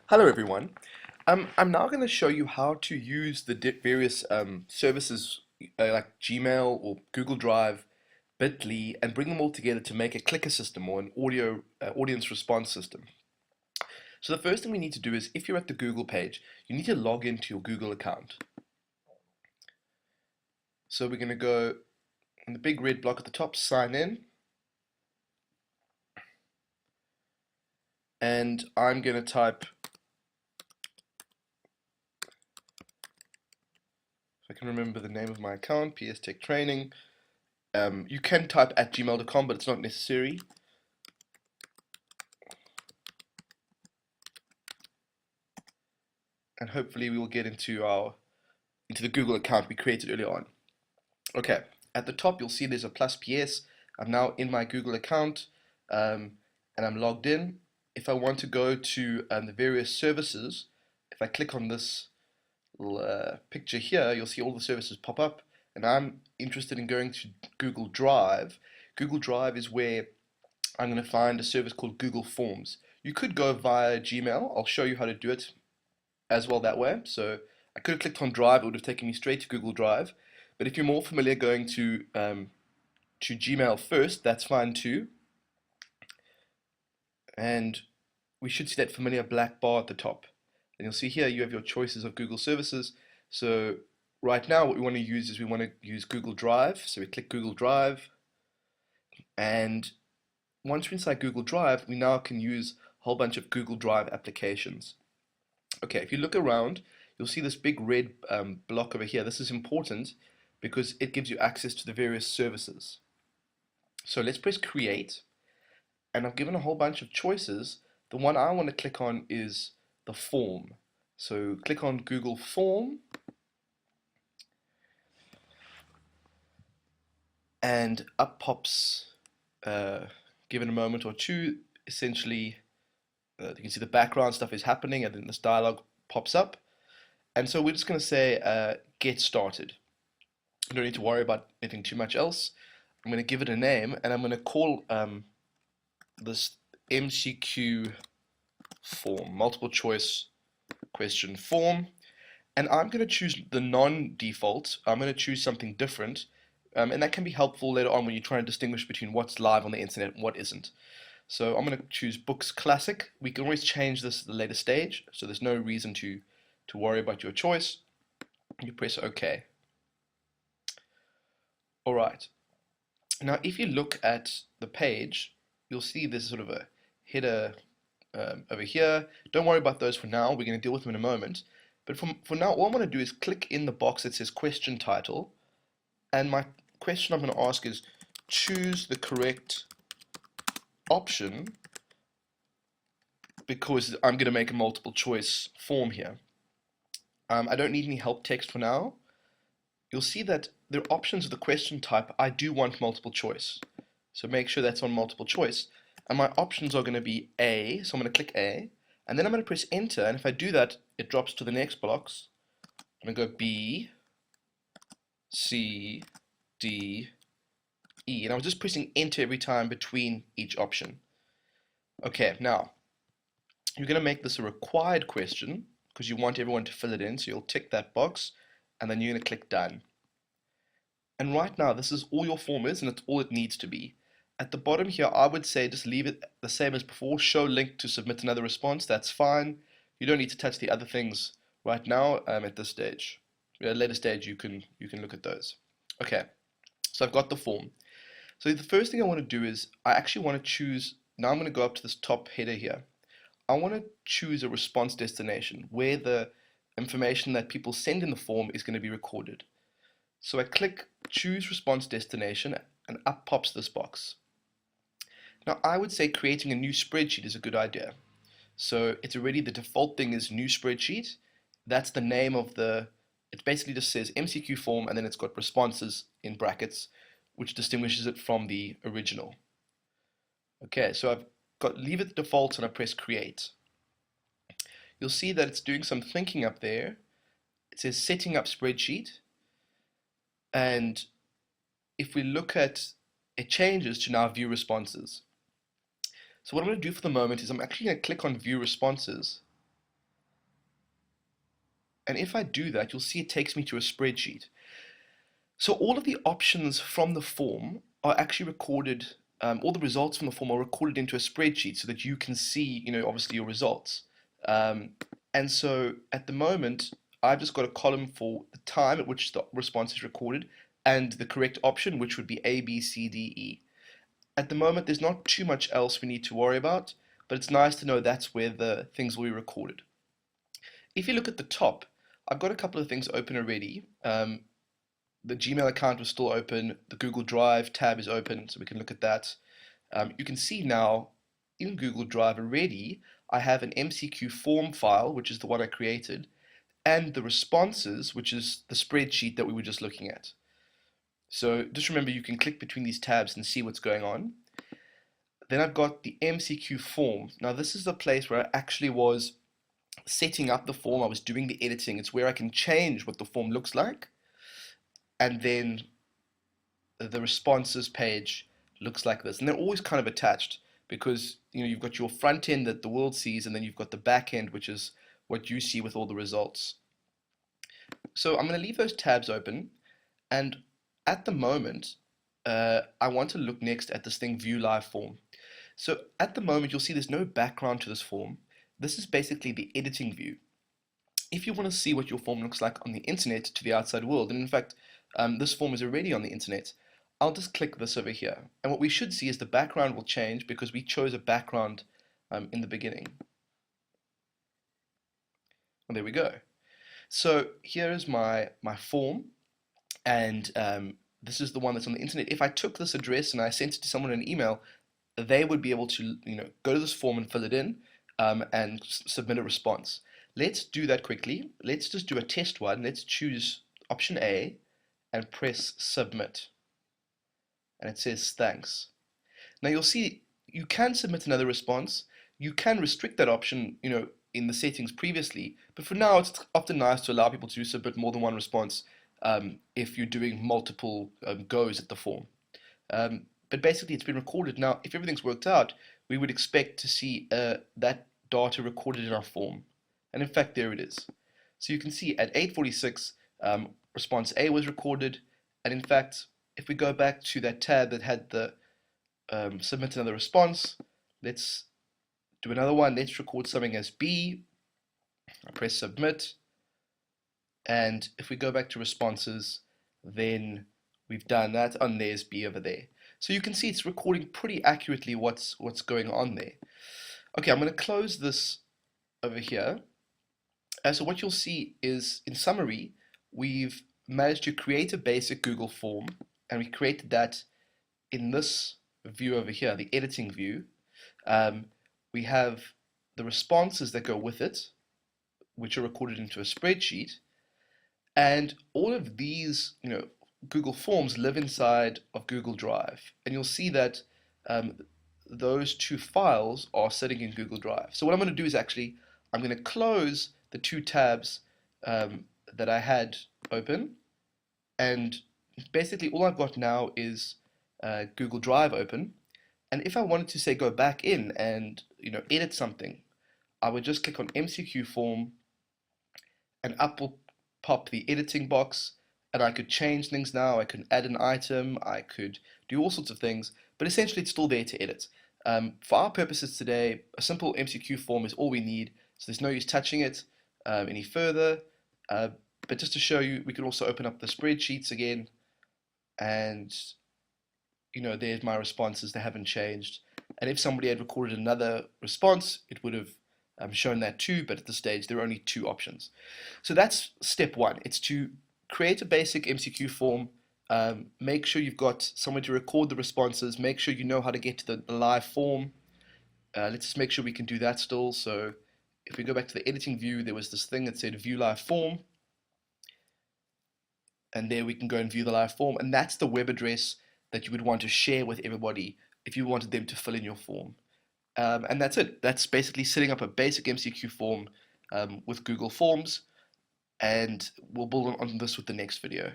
Hello everyone. I'm now going to show you how to use the various services like Gmail or Google Drive, Bitly, and bring them all together to make a clicker system or an audio audience response system. So the first thing we need to do is, if you're at the Google page, you need to log into your Google account. So we're going to go in the big red block at the top, sign in, and I'm going to type, if I can remember the name of my account, PS Tech Training. You can type at gmail.com, but it's not necessary. And hopefully we will get into the Google account we created earlier on. Okay, at the top you'll see there's a plus PS. I'm now in my Google account, and I'm logged in. If I want to go to the various services, if I click on this little picture here, you'll see all the services pop up, and I'm interested in going to Google Drive. Google Drive is where I'm going to find a service called Google Forms. You could go via Gmail. I'll show you how to do it as well that way. So I could have clicked on Drive, it would have taken me straight to Google Drive. But if you're more familiar going to Gmail first, that's fine too. And we should see that familiar black bar at the top. And you'll see here you have your choices of Google services. So right now what we want to use is we want to use Google Drive. So we click Google Drive. And once we're inside Google Drive, we now can use a whole bunch of Google Drive applications. Okay, if you look around, you'll see this big red block over here. This is important because it gives you access to the various services. So let's press create, and I've given a whole bunch of choices. The one I want to click on is the form. So click on Google Form, and up pops, given a moment or two, essentially you can see the background stuff is happening, and then this dialog pops up. And so we're just going to say get started. You don't need to worry about anything too much else. I'm going to give it a name, and I'm going to call this MCQ Form, multiple choice question form. And I'm going to choose the non-default. I'm going to choose something different. And that can be helpful later on when you're trying to distinguish between what's live on the internet and what isn't. So I'm going to choose Books Classic. We can always change this at a later stage, so there's no reason to worry about your choice. You press OK. Alright. Now if you look at the page, you'll see there's sort of a header over here. Don't worry about those for now. We're going to deal with them in a moment. But for now, all I'm going to do is click in the box that says question title. And my question I'm going to ask is, choose the correct option, because I'm going to make a multiple choice form here. I don't need any help text for now. You'll see that the options of the question type, I do want multiple choice. So make sure that's on multiple choice. And my options are going to be A, so I'm going to click A, and then I'm going to press enter, and if I do that, it drops to the next blocks. I'm going to go B, C, D, E, and I was just pressing enter every time between each option. Okay, now, you're going to make this a required question, because you want everyone to fill it in, so you'll tick that box, and then you're going to click done. And right now, this is all your form is, and it's all it needs to be. At the bottom here, I would say just leave it the same as before. Show link to submit another response. That's fine. You don't need to touch the other things right now at this stage. At a later stage, you can look at those. Okay, so I've got the form. So the first thing I want to do is I actually want to choose. Now I'm going to go up to this top header here. I want to choose a response destination where the information that people send in the form is going to be recorded. So I click choose response destination, and up pops this box. Now I would say creating a new spreadsheet is a good idea. So it's already, the default thing is new spreadsheet. That's the name of it basically just says MCQ form, and then it's got responses in brackets, which distinguishes it from the original. Okay, so I've got leave it default, and I press create. You'll see that it's doing some thinking up there. It says setting up spreadsheet, and if we look at it, changes to now view responses. So what I'm going to do for the moment is I'm actually going to click on view responses, And if I do that, you'll see it takes me to a spreadsheet. So all of the options from the form are actually recorded, all the results from the form are recorded into a spreadsheet so that you can see, obviously your results. And so at the moment, I've just got a column for the time at which the response is recorded and the correct option, which would be A, B, C, D, E. At the moment, there's not too much else we need to worry about, but it's nice to know that's where the things will be recorded. If you look at the top, I've got a couple of things open already. The Gmail account was still open. The Google Drive tab is open, so we can look at that. You can see now in Google Drive already, I have an MCQ form file, which is the one I created, and the responses, which is the spreadsheet that we were just looking at. So just remember, you can click between these tabs and see what's going on. Then I've got the MCQ form. Now this is the place where I actually was setting up the form. I was doing the editing. It's where I can change what the form looks like. And then the responses page looks like this. And they're always kind of attached because you've got your front end that the world sees, and then you've got the back end, which is what you see with all the results. So I'm going to leave those tabs open, and at the moment I want to look next at this thing, view live form. So at the moment you'll see there's no background to this form. This is basically the editing view. If you want to see what your form looks like on the internet to the outside world, and in fact this form is already on the internet, I'll just click this over here. And what we should see is the background will change because we chose a background in the beginning. And there we go. So here is my form, and this is the one that's on the internet. If I took this address and I sent it to someone in an email, they would be able to go to this form and fill it in and submit a response. Let's do that quickly. Let's just do a test one. Let's choose option A and press submit. And it says thanks. Now you'll see you can submit another response. You can restrict that option, in the settings previously, but for now it's often nice to allow people to submit more than one response if you're doing multiple goes at the form. But basically it's been recorded. Now if everything's worked out, we would expect to see that data recorded in our form. And in fact there it is. So you can see at 8:46 response A was recorded, and in fact if we go back to that tab that had the submit another response, let's do another one. Let's record something as B. I press submit, and if we go back to responses, then we've done that, and there's B over there. So you can see it's recording pretty accurately what's going on there. Okay, I'm going to close this over here. So what you'll see is, in summary, we've managed to create a basic Google form, and we created that in this view over here, the editing view. We have the responses that go with it, which are recorded into a spreadsheet, and all of these, Google Forms live inside of Google Drive, and you'll see that those two files are sitting in Google Drive. So what I'm going to do is I'm going to close the two tabs that I had open, and basically all I've got now is Google Drive open. And if I wanted to say go back in and edit something, I would just click on MCQ Form, and up will pop the editing box, and I could change things now. I could add an item, I could do all sorts of things, but essentially it's still there to edit. For our purposes today, a simple MCQ form is all we need, so there's no use touching it any further. But just to show you, we can also open up the spreadsheets again, and there's my responses. They haven't changed. And if somebody had recorded another response, it would have shown that too, but at this stage there are only two options. So that's step one. It's to create a basic MCQ form, make sure you've got somewhere to record the responses, make sure you know how to get to the live form. Let's just make sure we can do that still. So if we go back to the editing view, there was this thing that said view live form, and there we can go and view the live form, and that's the web address that you would want to share with everybody if you wanted them to fill in your form. And that's it. That's basically setting up a basic MCQ form with Google Forms, and we'll build on this with the next video.